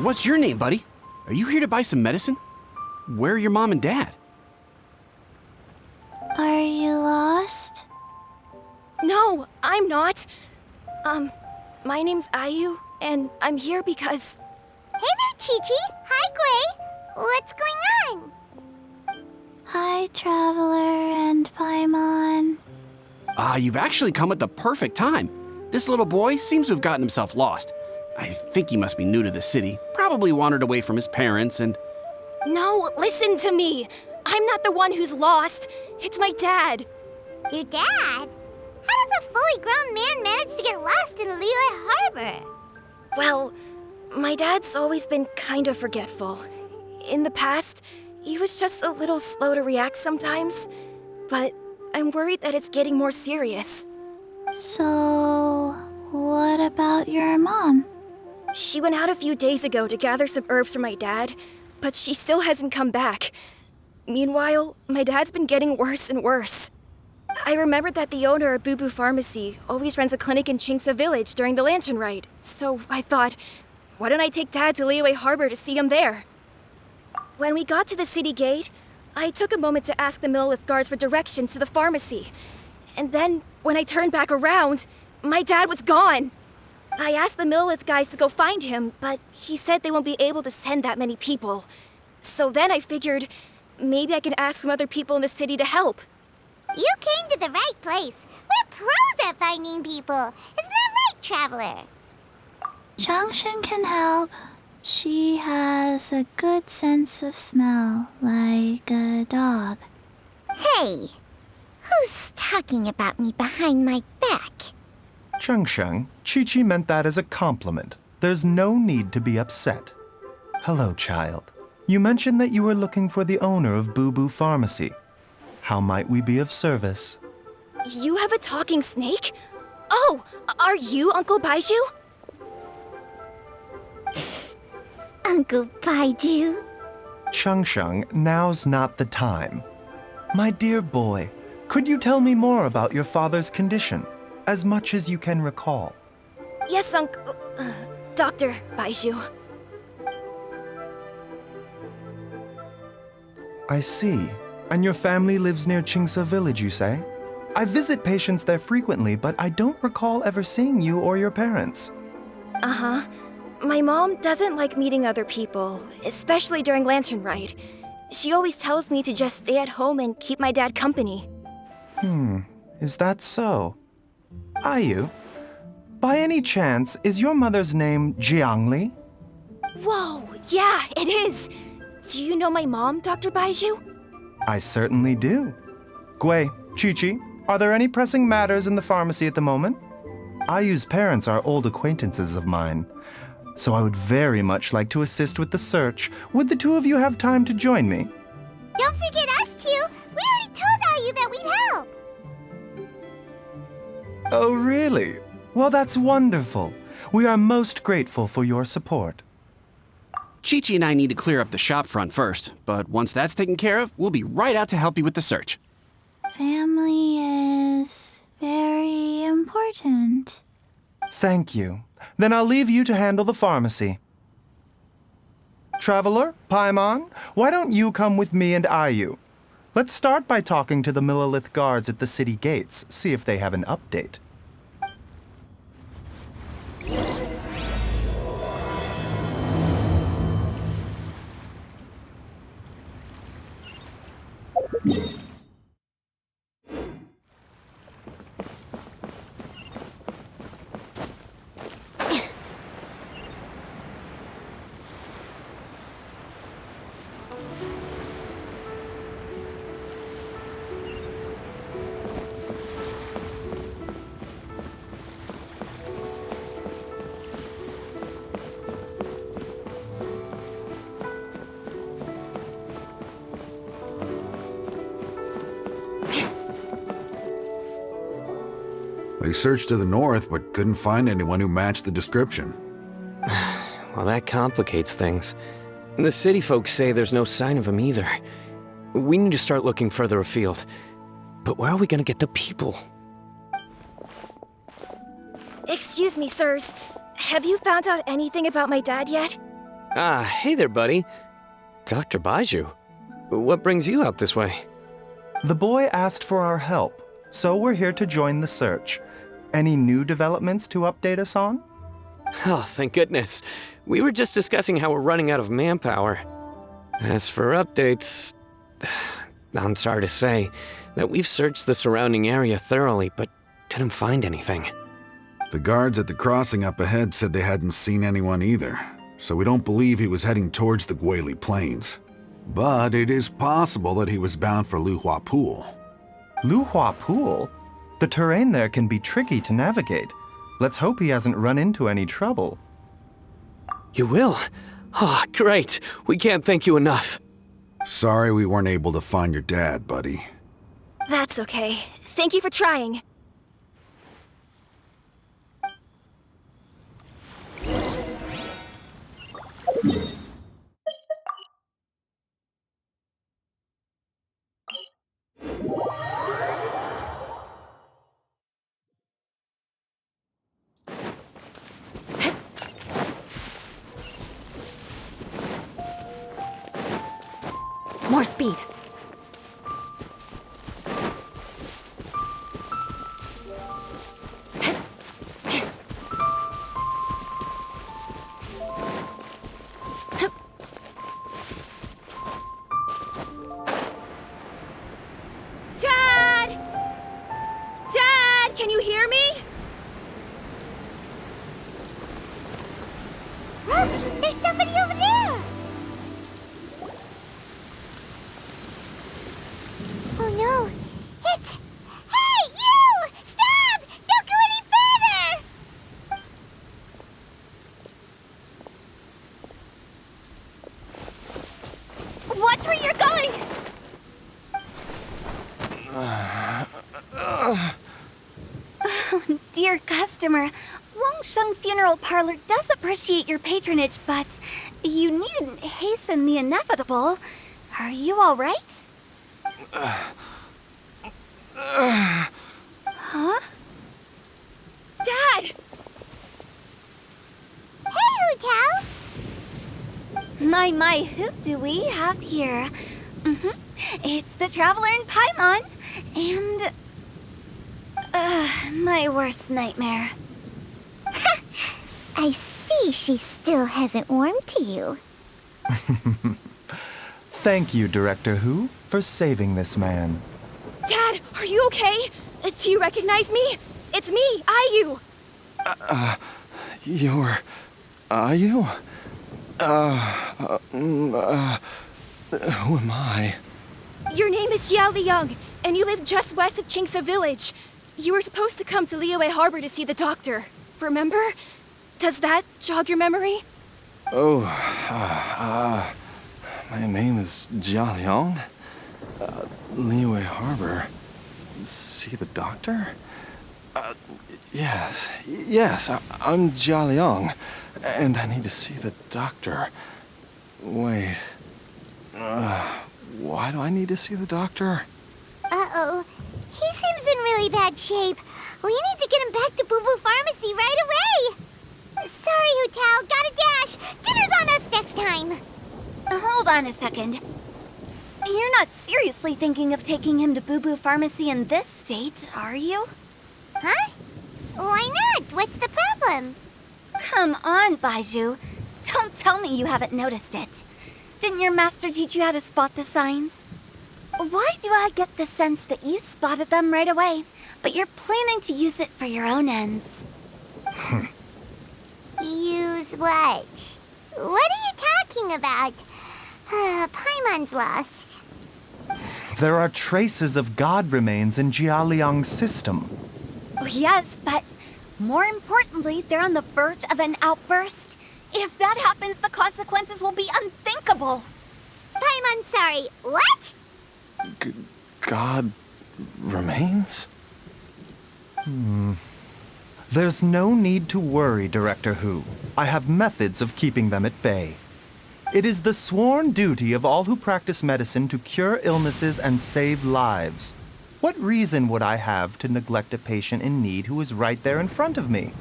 What's your name, buddy? Are you here to buy some medicine? Where are your mom and dad? Are you lost? No, I'm not. My name's Ayu, and I'm here because... Hey there, Chi-Chi! Hi, Gui! What's going on? Hi, Traveler and Paimon. You've actually come at the perfect time. This little boy seems to have gotten himself lost. I think he must be new to the city, probably wandered away from his parents and... No, listen to me! I'm not the one who's lost. It's my dad. Your dad? How does a fully grown man manage to get lost in Liyue Harbor? Well, my dad's always been kind of forgetful. In the past, he was just a little slow to react sometimes, but I'm worried that it's getting more serious. So, what about your mom? She went out a few days ago to gather some herbs for my dad, but she still hasn't come back. Meanwhile, my dad's been getting worse and worse. I remembered that the owner of Boo Boo Pharmacy always runs a clinic in Chingsa Village during the Lantern Rite, so I thought, why don't I take Dad to Liyue Harbor to see him there? When we got to the city gate, I took a moment to ask the Millelith guards for directions to the pharmacy. And then, when I turned back around, my dad was gone. I asked the Millelith guys to go find him, but he said they won't be able to send that many people. So then I figured, maybe I can ask some other people in the city to help. You came to the right place. We're pros at finding people. Isn't that right, Traveler? Genshin can help. She has a good sense of smell, like a dog. Hey, who's talking about me behind my back? Chengsheng, Chi-Chi meant that as a compliment. There's no need to be upset. Hello, child. You mentioned that you were looking for the owner of Boo Boo Pharmacy. How might we be of service? You have a talking snake? Oh, are you Uncle Baizhu? Uncle Baizhu? Chengsheng, now's not the time. My dear boy, could you tell me more about your father's condition, as much as you can recall? Yes, Dr. Baizhu. I see. And your family lives near Chingsa Village, you say? I visit patients there frequently, but I don't recall ever seeing you or your parents. Uh-huh. My mom doesn't like meeting other people, especially during Lantern Rite. She always tells me to just stay at home and keep my dad company. Is that so? Ayu, by any chance, is your mother's name Jiangli? Whoa, yeah, it is! Do you know my mom, Dr. Baizhu? I certainly do. Gui, Chi-Chi, are there any pressing matters in the pharmacy at the moment? Ayu's parents are old acquaintances of mine, so I would very much like to assist with the search. Would the two of you have time to join me? Don't forget us two. We already told Ayu that we'd help. Oh, really? Well, that's wonderful. We are most grateful for your support. Chi-Chi and I need to clear up the shop front first, but once that's taken care of, we'll be right out to help you with the search. Family is very important. Thank you. Then I'll leave you to handle the pharmacy. Traveler, Paimon, why don't you come with me and Ayu? Let's start by talking to the Millelith guards at the city gates, see if they have an update. We searched to the north, but couldn't find anyone who matched the description. Well, that complicates things. The city folks say there's no sign of him either. We need to start looking further afield. But where are we gonna get the people? Excuse me, sirs. Have you found out anything about my dad yet? Ah, hey there, buddy. Dr. Baizhu, what brings you out this way? The boy asked for our help, so we're here to join the search. Any new developments to update us on? Oh, thank goodness. We were just discussing how we're running out of manpower. As for updates, I'm sorry to say that we've searched the surrounding area thoroughly, but didn't find anything. The guards at the crossing up ahead said they hadn't seen anyone either, so we don't believe he was heading towards the Guili Plains. But it is possible that he was bound for Luhua Pool. Luhua Pool? The terrain there can be tricky to navigate. Let's hope he hasn't run into any trouble. You will? Oh, great. We can't thank you enough. Sorry we weren't able to find your dad, buddy. That's okay. Thank you for trying. More speed. Dad! Dad, can you hear me? Look, there's somebody over there! Oh no, it's... Hey, you! Stop! Don't go any further! Watch where you're going! Dear customer, Wangsheng Funeral Parlor does appreciate your patronage, but you needn't hasten the inevitable. Are you all right? Huh? Dad! Hey, Hu-Tao! My, who do we have here? It's the Traveler in Paimon, and... my worst nightmare. I see she still hasn't warmed to you. Thank you, Director Hu, for saving this man. Dad, are you okay? Do you recognize me? It's me, Ayu. You're... Ayu? Who am I? Your name is Xiao Liang, and you live just west of Qingse Village. You were supposed to come to Liyue Harbor to see the doctor. Remember? Does that jog your memory? Oh, my name is Jia Liang. Liyue Harbor. See the doctor? Yes, I'm Jia Liang, and I need to see the doctor. Wait, why do I need to see the doctor? Uh-oh. He seems in really bad shape. We need to get him back to Boo Boo Pharmacy right away. Sorry, Hu-Tao. Gotta dash. Dinner's on us next time. Hold on a second. You're not seriously thinking of taking him to Boo Boo Pharmacy in this state, are you? Huh? Why not? What's the problem? Come on, Baizhu. Don't tell me you haven't noticed it. Didn't your master teach you how to spot the signs? Why do I get the sense that you spotted them right away, but you're planning to use it for your own ends? Use what? What are you talking about? Paimon's lost. There are traces of god remains in Jia Liang's system. Oh, yes, but more importantly, they're on the verge of an outburst. If that happens, the consequences will be unthinkable. Paimon, sorry. What? God remains? There's no need to worry, Director Hu. I have methods of keeping them at bay. It is the sworn duty of all who practice medicine to cure illnesses and save lives. What reason would I have to neglect a patient in need who is right there in front of me?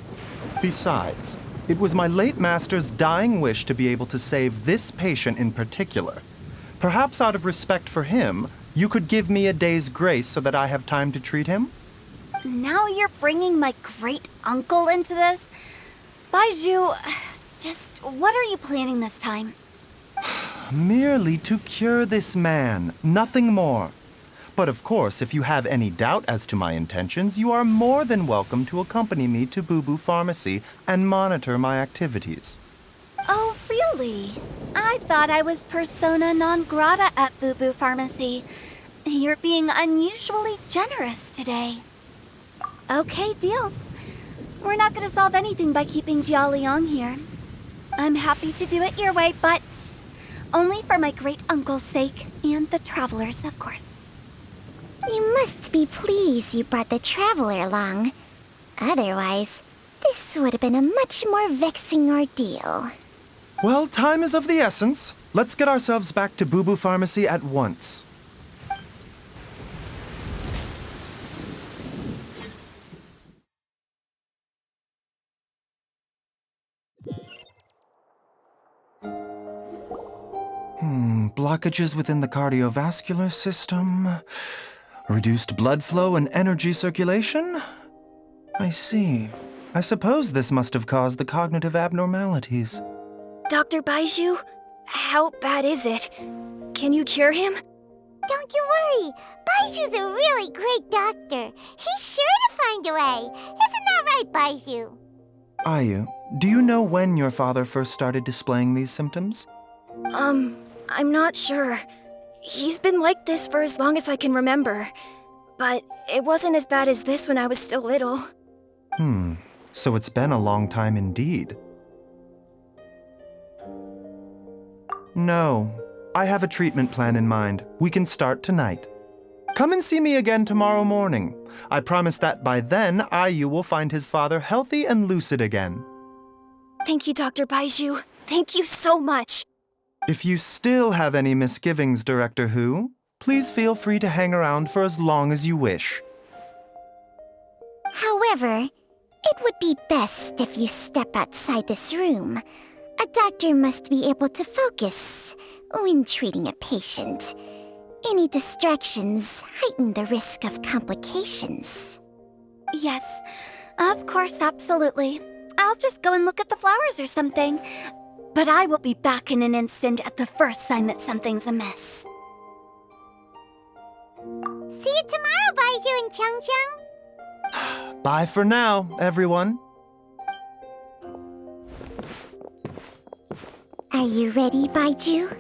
Besides, It was my late master's dying wish to be able to save this patient in particular. Perhaps out of respect for him, you could give me a day's grace so that I have time to treat him? Now you're bringing my great-uncle into this? Baizhu, just what are you planning this time? Merely to cure this man, nothing more. But of course, if you have any doubt as to my intentions, you are more than welcome to accompany me to Boo Boo Pharmacy and monitor my activities. Oh, really? I thought I was persona non grata at Boo Boo Pharmacy. You're being unusually generous today. Okay, deal. We're not gonna solve anything by keeping Jialiang here. I'm happy to do it your way, but only for my great-uncle's sake and the travelers, of course. You must be pleased you brought the traveler along. Otherwise, this would have been a much more vexing ordeal. Well, time is of the essence. Let's get ourselves back to Boo Boo Pharmacy at once. Blockages within the cardiovascular system, reduced blood flow and energy circulation? I see. I suppose this must have caused the cognitive abnormalities. Dr. Baizhu, how bad is it? Can you cure him? Don't you worry. Baiju's a really great doctor. He's sure to find a way. Isn't that right, Baizhu? Ayu, do you know when your father first started displaying these symptoms? I'm not sure. He's been like this for as long as I can remember. But it wasn't as bad as this when I was still little. So it's been a long time indeed. No, I have a treatment plan in mind. We can start tonight. Come and see me again tomorrow morning. I promise that by then, Ayu will find his father healthy and lucid again. Thank you, Dr. Baizhu. Thank you so much. If you still have any misgivings, Director Hu, please feel free to hang around for as long as you wish. However, it would be best if you step outside this room. A doctor must be able to focus when treating a patient. Any distractions heighten the risk of complications. Yes, of course, absolutely. I'll just go and look at the flowers or something. But I will be back in an instant at the first sign that something's amiss. See you tomorrow, Baizhu and Changcheng. Bye for now, everyone. Are you ready, Baizhu?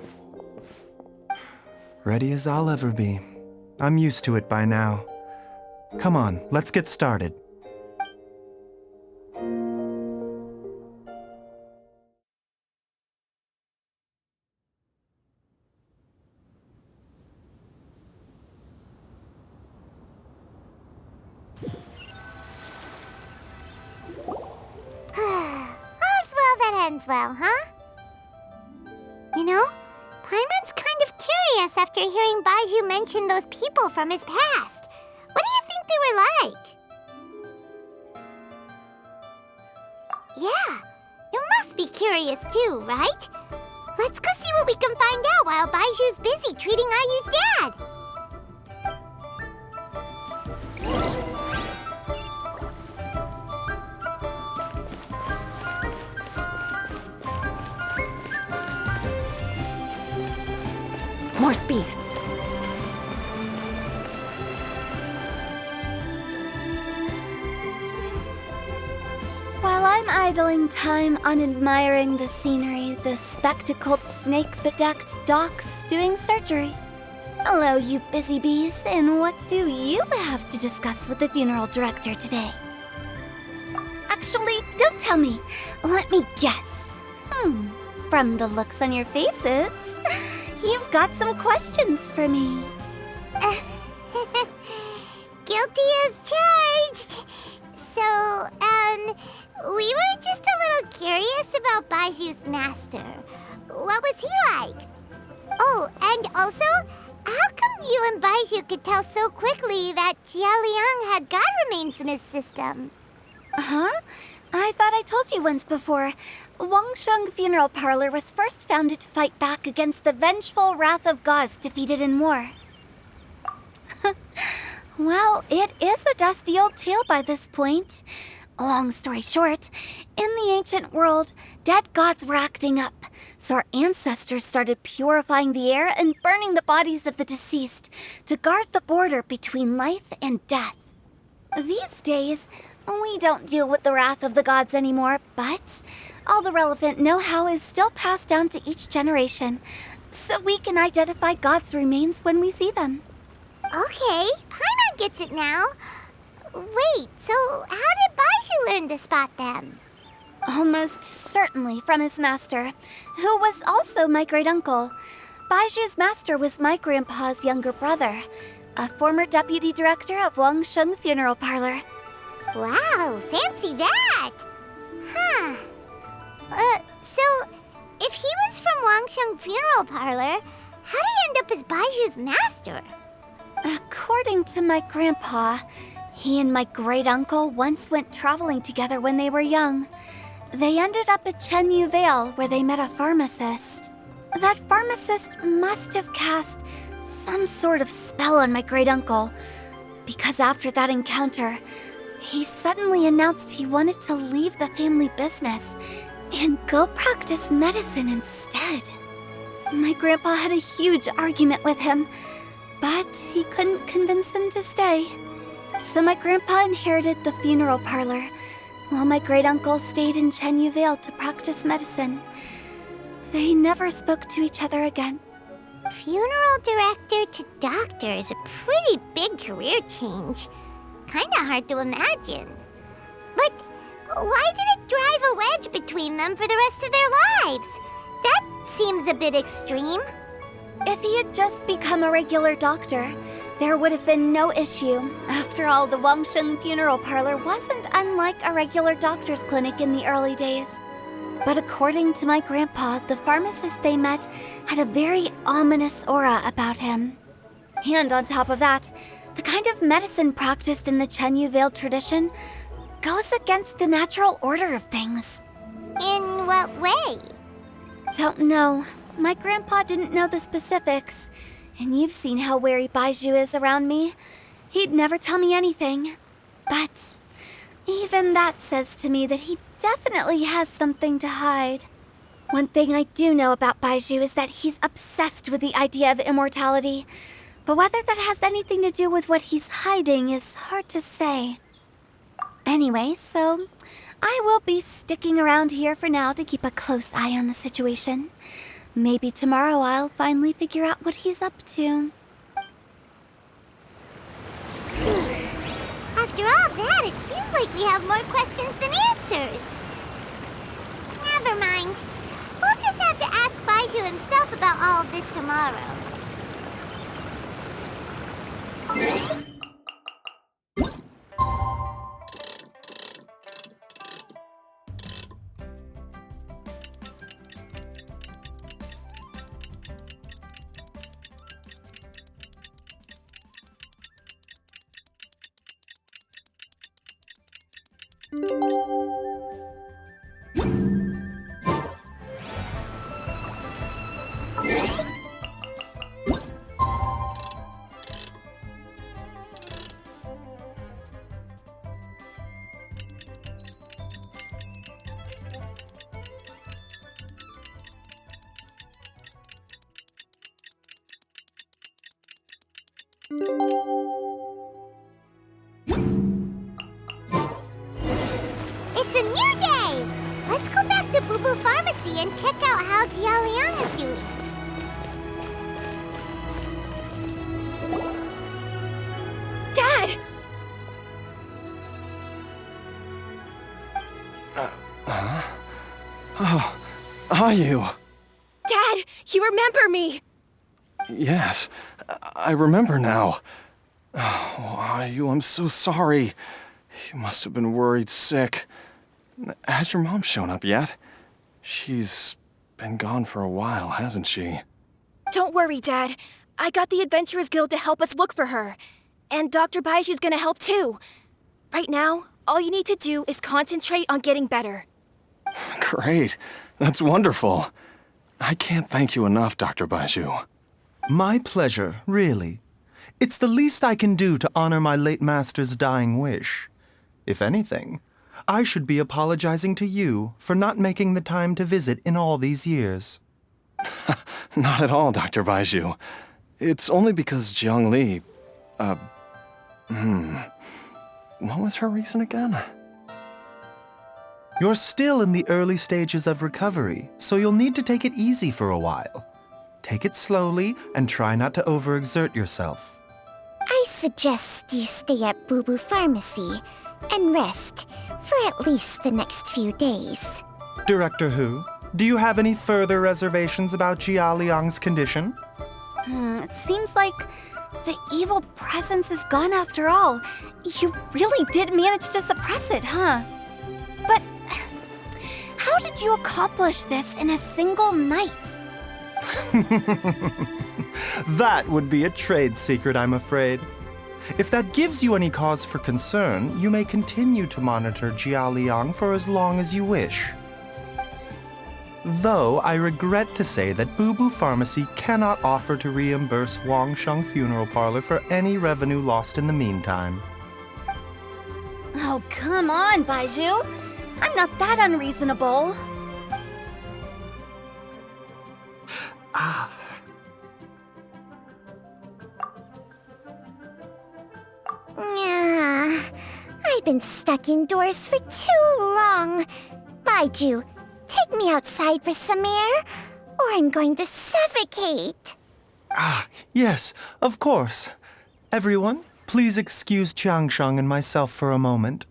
Ready as I'll ever be. I'm used to it by now. Come on, let's get started. Ends well, huh? You know, Paimon's kind of curious after hearing Baizhu mention those people from his past. What do you think they were like? Yeah, you must be curious too, right? Let's go see what we can find out while Baizhu's busy treating Ayu's dad. More speed. While I'm idling time on admiring the scenery, the spectacled snake-bedecked docs doing surgery. Hello, you busy bees, and what do you have to discuss with the funeral director today? Actually, don't tell me. Let me guess. From the looks on your faces, you've got some questions for me. Guilty as charged. So, we were just a little curious about Baiju's master. What was he like? Oh, and also, how come you and Baizhu could tell so quickly that Jialiang had god remains in his system? Huh? I thought I told you once before. Wangsheng Funeral Parlor was first founded to fight back against the vengeful wrath of gods defeated in war. Well, it is a dusty old tale by this point. Long story short, in the ancient world, dead gods were acting up, so our ancestors started purifying the air and burning the bodies of the deceased to guard the border between life and death. These days, we don't deal with the wrath of the gods anymore, but all the relevant know-how is still passed down to each generation, so we can identify gods' remains when we see them. Okay, Paimon gets it now. Wait, so how did Baizhu learn to spot them? Almost certainly from his master, who was also my great-uncle. Baizhu's master was my grandpa's younger brother, a former deputy director of Wangsheng Funeral Parlor. Wow, fancy that! Huh. So, if he was from Wangsheng Funeral Parlor, how did he end up as Baizhu's master? According to my grandpa, he and my great-uncle once went traveling together when they were young. They ended up at Chenyu Vale, where they met a pharmacist. That pharmacist must have cast some sort of spell on my great-uncle, because after that encounter, he suddenly announced he wanted to leave the family business and go practice medicine instead. My grandpa had a huge argument with him, but he couldn't convince him to stay. So my grandpa inherited the funeral parlor, while my great-uncle stayed in Chenyu Vale to practice medicine. They never spoke to each other again. Funeral director to doctor is a pretty big career change. Kinda hard to imagine. But why did it drive a wedge between them for the rest of their lives? That seems a bit extreme. If he had just become a regular doctor, there would have been no issue. After all, the Wangsheng Funeral Parlor wasn't unlike a regular doctor's clinic in the early days. But according to my grandpa, the pharmacist they met had a very ominous aura about him. And on top of that, the kind of medicine practiced in the Chenyu Vale tradition goes against the natural order of things. In what way? Don't know. My grandpa didn't know the specifics. And you've seen how wary Baizhu is around me. He'd never tell me anything. But even that says to me that he definitely has something to hide. One thing I do know about Baizhu is that he's obsessed with the idea of immortality. But whether that has anything to do with what he's hiding is hard to say. Anyway, so I will be sticking around here for now to keep a close eye on the situation. Maybe tomorrow I'll finally figure out what he's up to. After all that, it seems like we have more questions than answers. Never mind. We'll just have to ask Baizhu himself about all of this tomorrow. It's a new day! Let's go back to Boo Boo Pharmacy and check out how Jia Liang is doing. Dad! Oh, are you? Dad, you remember me! Yes, I remember now. Oh, are you? I'm so sorry. You must have been worried sick. Has your mom shown up yet? She's been gone for a while, hasn't she? Don't worry, Dad. I got the Adventurers Guild to help us look for her. And Dr. Baizhu's gonna help too. Right now, All you need to do is concentrate on getting better. Great. That's wonderful. I can't thank you enough, Dr. Baizhu. My pleasure, really. It's the least I can do to honor my late master's dying wish. If anything, I should be apologizing to you for not making the time to visit in all these years. Not at all, Dr. Baizhu. It's only because Jiang Li... What was her reason again? You're still in the early stages of recovery, so you'll need to take it easy for a while. Take it slowly and try not to overexert yourself. I suggest you stay at Boo Boo Pharmacy and rest for at least the next few days. Director Hu, do you have any further reservations about Jia Liang's condition? It seems like the evil presence is gone after all. You really did manage to suppress it, huh? But how did you accomplish this in a single night? That would be a trade secret, I'm afraid. If that gives you any cause for concern, you may continue to monitor Jia Liang for as long as you wish. Though I regret to say that Boo Boo Pharmacy cannot offer to reimburse Wangsheng Funeral Parlor for any revenue lost in the meantime. Oh, come on, Baizhu. I'm not that unreasonable. I've been stuck indoors for too long. Baizhu, take me outside for some air, or I'm going to suffocate. Yes, of course. Everyone, please excuse Qiangsheng and myself for a moment.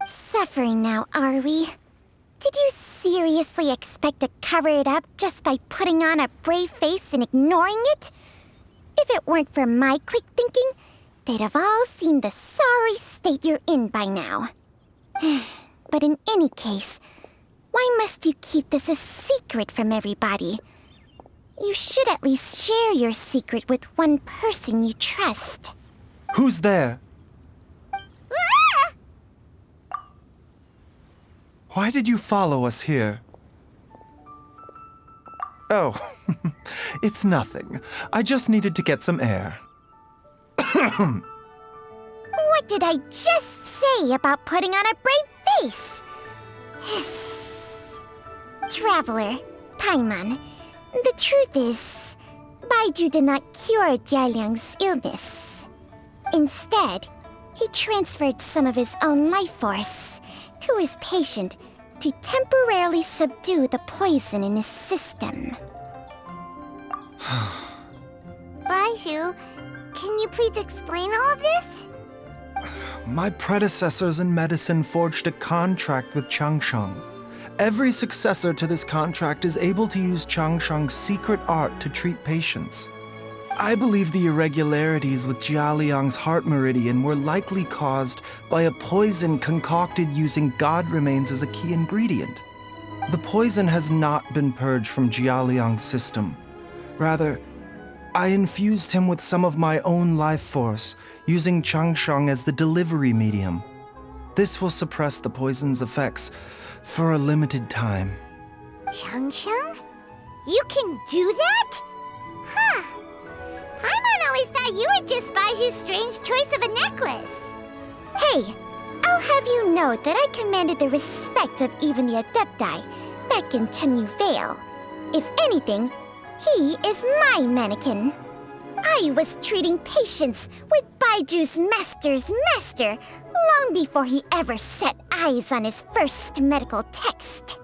Suffering now, are we? Did you seriously expect to cover it up just by putting on a brave face and ignoring it? If it weren't for my quick thinking, they'd have all seen the sorry state you're in by now. But in any case, why must you keep this a secret from everybody? You should at least share your secret with one person you trust. Who's there? Why did you follow us here? Oh, it's nothing. I just needed to get some air. What did I just say about putting on a brave face? Traveler, Paimon, the truth is, Baizhu did not cure Jialiang's illness. Instead, he transferred some of his own life force to his patient to temporarily subdue the poison in his system. Baizhu, can you please explain all of this? My predecessors in medicine forged a contract with Changsheng. Every successor to this contract is able to use Changsheng's secret art to treat patients. I believe the irregularities with Jia Liang's heart meridian were likely caused by a poison concocted using god remains as a key ingredient. The poison has not been purged from Jia Liang's system. Rather, I infused him with some of my own life force, using Changsheng as the delivery medium. This will suppress the poison's effects for a limited time. Changsheng? You can do that? Huh. Paimon always thought you were just Baizhu's strange choice of a necklace. Hey, I'll have you know that I commanded the respect of even the Adepti back in Chenyu Vale. If anything, he is my mannequin. I was treating patients with Baiju's master's master long before he ever set eyes on his first medical text.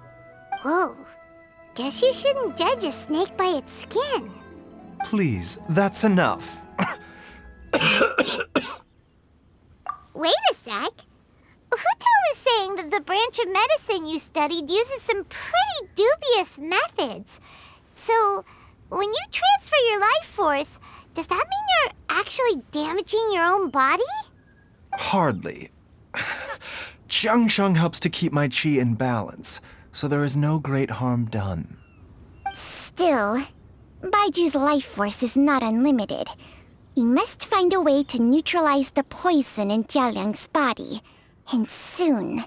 Whoa, guess you shouldn't judge a snake by its skin. Please, that's enough. Wait a sec. Huto was saying that the branch of medicine you studied uses some pretty dubious methods. So, when you transfer your life force, does that mean you're actually damaging your own body? Hardly. Changsheng helps to keep my chi in balance, so there is no great harm done. Still, Baiju's life force is not unlimited. We must find a way to neutralize the poison in Jialiang's body. And soon.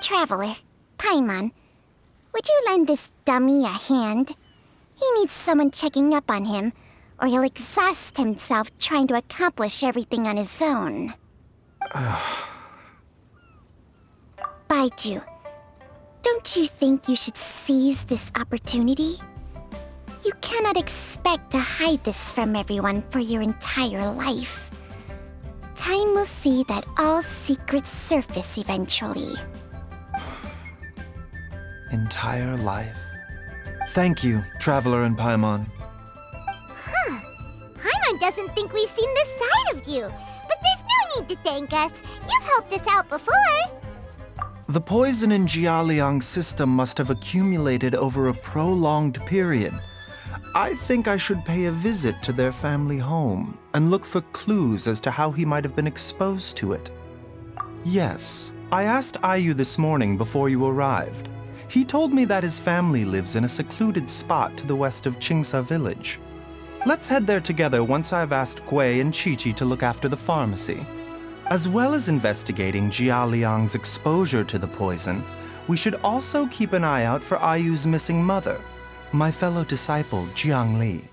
Traveler, Paimon, would you lend this dummy a hand? He needs someone checking up on him, or he'll exhaust himself trying to accomplish everything on his own. Baizhu, don't you think you should seize this opportunity? You cannot expect to hide this from everyone for your entire life. Time will see that all secrets surface eventually. Entire life. Thank you, Traveler and Paimon. Paimon doesn't think we've seen this side of you, but there's no need to thank us. You've helped us out before. The poison in Jialiang's system must have accumulated over a prolonged period. I think I should pay a visit to their family home and look for clues as to how he might have been exposed to it. Yes, I asked Ayu this morning before you arrived. He told me that his family lives in a secluded spot to the west of Qingsa village. Let's head there together once I've asked Gui and Qiqi to look after the pharmacy. As well as investigating Jialiang's exposure to the poison, we should also keep an eye out for Ayu's missing mother, my fellow disciple Jiang Li.